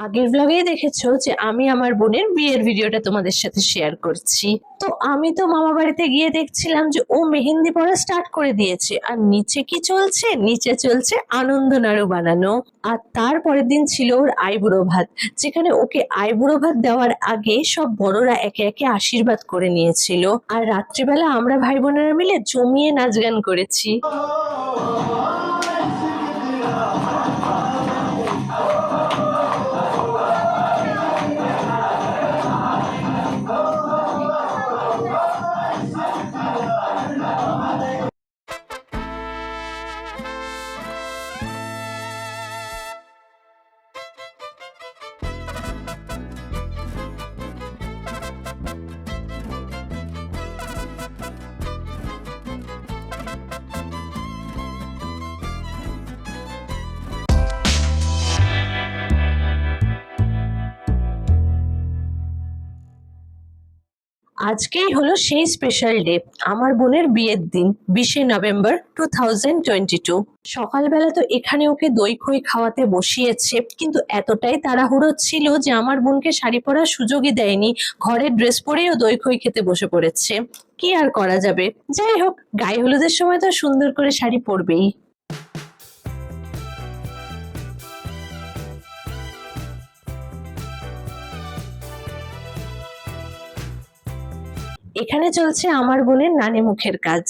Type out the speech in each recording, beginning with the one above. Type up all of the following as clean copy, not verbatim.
আগের ব্লগেই দেখেছো যে আমি আমার বোনের বিয়ের ভিডিওটা তোমাদের সাথে শেয়ার করছি। তো আমি তো মামা বাড়িতে গিয়ে দেখছিলাম যে ও মেহেন্দি পরা স্টার্ট করে দিয়েছে, আর নিচে কি চলছে, নিচে চলছে আনন্দ নাড়ু বানানো। আর তারপরের দিন ছিল ওর আইবুড়ো ভাত, যেখানে ওকে আইবুড়ো ভাত দেওয়ার আগে সব বড়রা একে একে আশীর্বাদ করে নিয়েছিল। আর রাত্রিবেলা আমরা ভাই বোনেরা মিলে জমিয়ে নাচ গান করেছি। আজকেই হলো সেই স্পেশাল ডে, আমার বোনের বিয়ের দিন, 20শে নভেম্বর 2022। সকালবেলা তো এখানে ওকে দই খই খাওয়াতে বসিয়েছে, কিন্তু এতটাই তাড়াহুড়ো ছিল যে আমার বোনকে শাড়ি পরার সুযোগই দেয়নি। ঘরের ড্রেস পরেও দই খই খেতে বসে পড়েছে। কি আর করা যাবে, যাই হোক, গায়ে হলুদের সময় তো সুন্দর করে শাড়ি পরবেই। এখানে চলছে আমার বোনের নানি মুখের কাজ।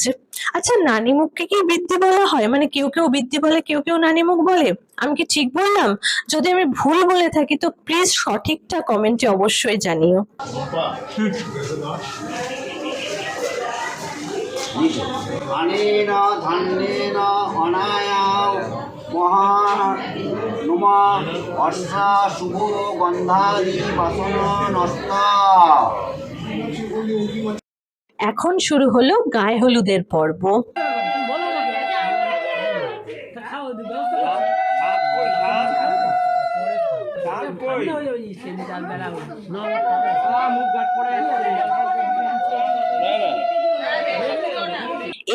আচ্ছা, নানি মুখকে কি বৃদ্ধি বলা হয়? মানে কেউ কেউ বৃদ্ধি বলে, কেউ কেউ নানি মুখ বলে। আমি কি ঠিক বললাম? যদি আমি ভুল বলে থাকি তো প্লিজ সঠিকটা কমেন্টে অবশ্যই জানিও। ধানেন ধান্যেন অনায়া মহানুমা বর্ষা শুভ গন্ধাদি বাসন নষ্ট। এখন শুরু হলো গায়ে হলুদের পর্ব।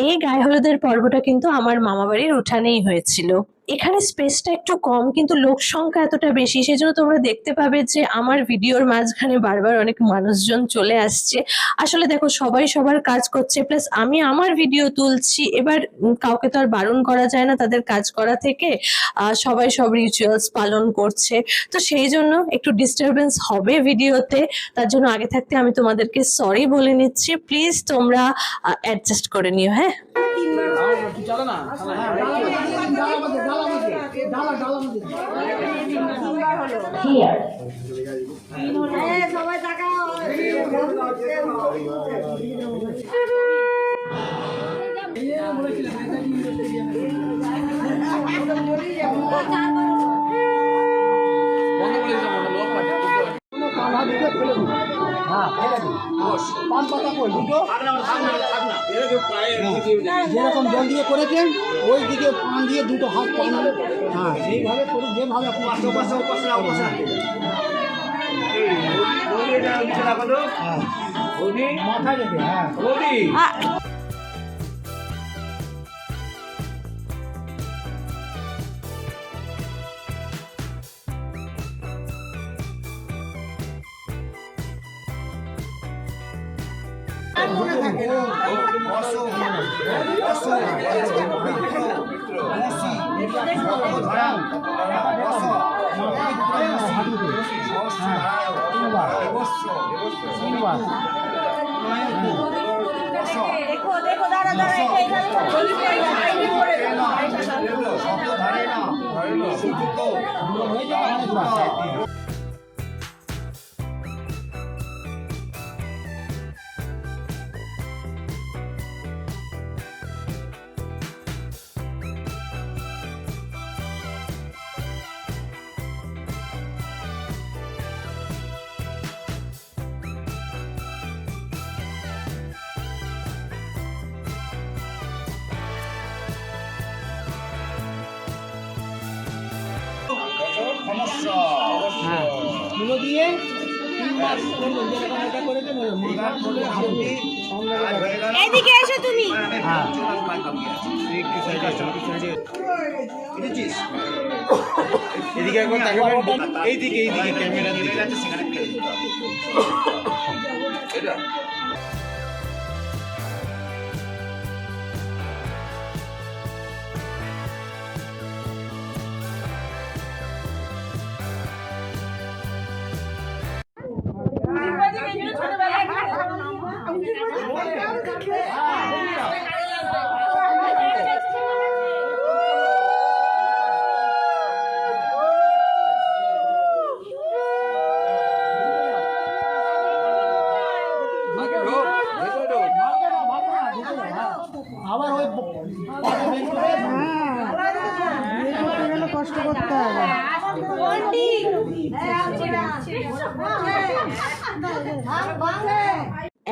এই গায়ে হলুদের পর্বটা কিন্তু আমার মামা বাড়ির উঠানেই হয়েছিল। এখানে স্পেসটা একটু কম, কিন্তু লোক সংখ্যা এতটা বেশি, সেজন্য তোমরা দেখতে পাবে যে আমার ভিডিওর মাঝখানে বারবার অনেক মানুষজন চলে আসছে। আসলে দেখো, সবাই সবার কাজ করছে, প্লাস আমি আমার ভিডিও তুলছি। এবার কাউকে তো আর বারণ করা যায় না তাদের কাজ করা থেকে। সবাই সব রিচুয়ালস পালন করছে, তো সেই জন্য একটু ডিস্টারবেন্স হবে ভিডিওতে। তার জন্য আগে থাকতে আমি তোমাদেরকে সরি বলে নিচ্ছি, প্লিজ তোমরা অ্যাডজাস্ট করে নিও। হ্যাঁ, যেরকম জল দিয়ে করেছেন ওই দিকে পান দিয়ে দুটো হাত পান, হ্যাঁ সেইভাবে করে যেভাবে মাথায় রেখে, হ্যাঁ তুলো দিয়ে এদিকে এসো তুমি। হ্যাঁ এদিকে একবার তাকাবেন, এইদিকে ক্যামেরার দিকে। আবার ওই পাটা বের করে কষ্ট করতে হবে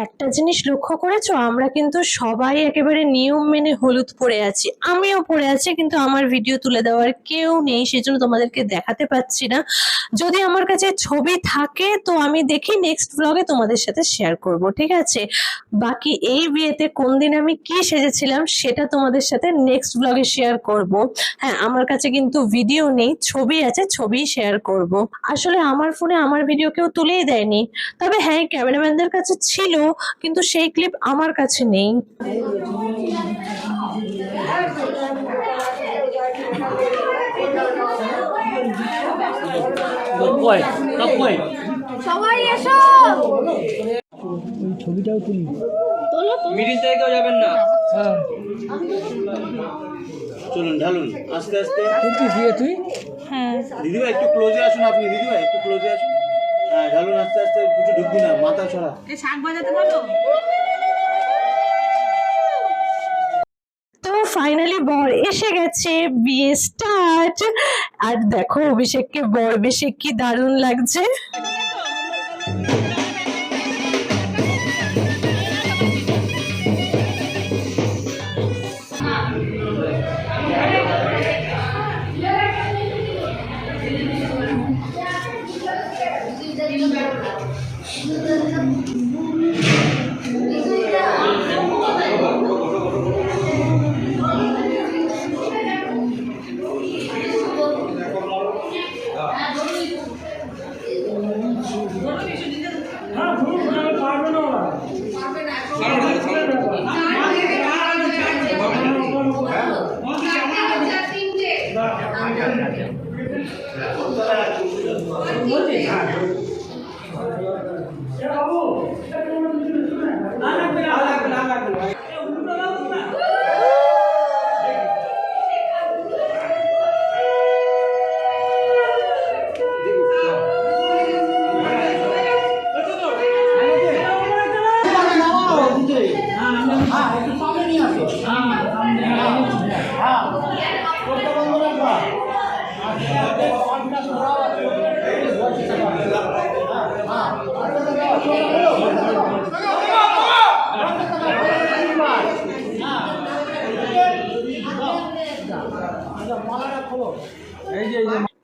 একটা জিনিস লক্ষ্য করেছো, আমরা কিন্তু সবাই একেবারে নিয়ম মেনে হলুদ পরে আছি, আমিও পরে আছি, কিন্তু আমার ভিডিও তুলে দেওয়ার কেউ নেই, সেজন্য তোমাদেরকে দেখাতে পাচ্ছি না। যদি আমার কাছে ছবি থাকে তো আমি দেখি নেক্সট ব্লগে তোমাদের সাথে শেয়ার করব, ঠিক আছে? বাকি এই বিয়েতে কোন দিন আমি কি সেজেছিলাম সেটা তোমাদের সাথে নেক্সট ব্লগে শেয়ার করব। হ্যাঁ, আমার কাছে কিন্তু ভিডিও নেই, ছবি আছে, ছবি শেয়ার করব। আসলে আমার ফোনে আমার ভিডিও কেউ তুলেই দেয়নি, তবে হ্যাঁ ক্যামেরাম্যানদের কাছে ছিল, কিন্তু সেই ক্লিপ আমার কাছে নেই। সবাই এসো ছবিটাও তুলি। মিডিল থেকে কেউ যাবেন না। চলুন ঢালুন আস্তে আস্তে। তুই দিদিভাই একটু ক্লোজে আসুন, আপনি দিদিভাই একটু ক্লোজে আসুন। হ্যাঁ ঢালুন আস্তে আস্তে, কিছু ঢুকবি না, মাথা ছড়া। শাক বাজাতে বলো। তো ফাইনালি বর এসে গেছে, বিয়ে স্টার্ট। আর দেখো অভিষেককে বর বেশে কি দারুণ লাগছে।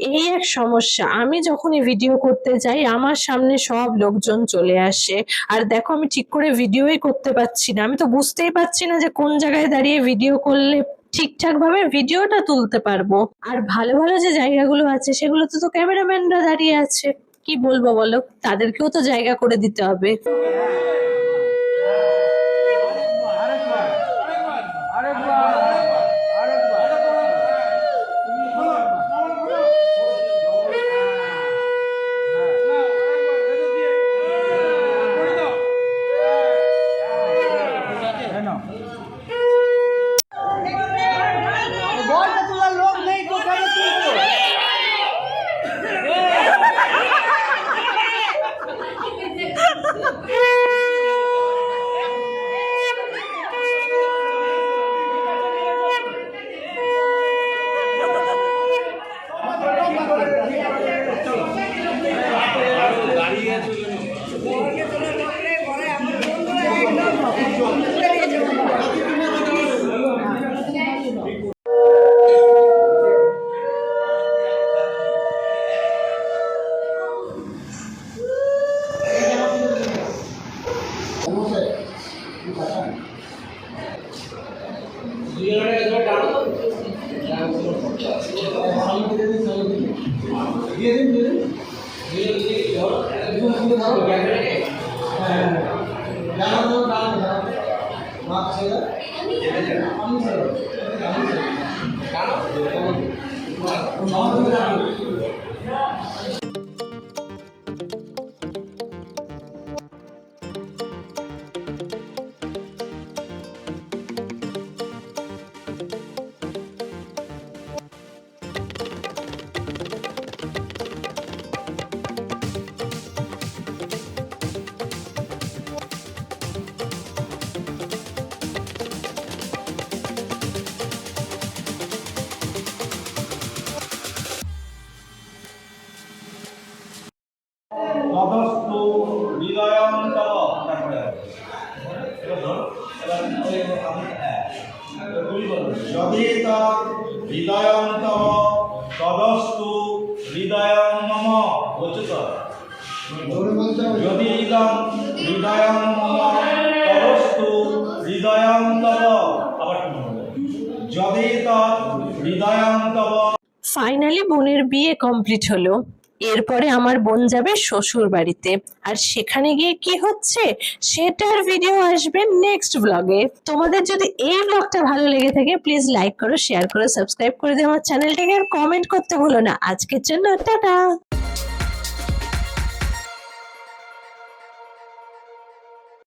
এই এক সমস্যা, আমি যখনই ভিডিও করতে যাই আমার সামনে সব লোকজন চলে আসে, আর দেখো আমি ঠিক করে ভিডিওই করতে পারছি না। আমি তো বুঝতেই পারছি না যে কোন জায়গায় দাঁড়িয়ে ভিডিও করলে ঠিকঠাক ভাবে ভিডিওটা তুলতে পারবো। আর ভালো ভালো যে জায়গাগুলো আছে সেগুলোতে তো ক্যামেরাম্যানরা দাঁড়িয়ে আছে, কি বলবো বলো, তাদেরকেও তো জায়গা করে দিতে হবে। বলটা তোলার লোক নেই তো কেন তুলবো? তদস্তু হৃদয়ন্তব তারপরে যদি হৃদয়ন্তব তদস্তু হৃদয়ং মম বলছো তো যদি হৃদয়ং মম তদস্তু হৃদয়ন্তব আবার যদি হৃদয়ন্তব। ফাইনালি বোনের বিয়ে কমপ্লিট হলো। এরপরে আমার বোন যাবে শ্বশুর বাড়িতে, আর সেখানে গিয়ে কি হচ্ছে সেটার ভিডিও আসবে নেক্সট ব্লগে। তোমাদের যদি এই ব্লগটা ভালো লেগে থাকে প্লিজ লাইক করো, শেয়ার করো, সাবস্ক্রাইব করে দিও আমার চ্যানেলটাকে, আর কমেন্ট করতে ভুলো না। আজকের জন্য টাটা।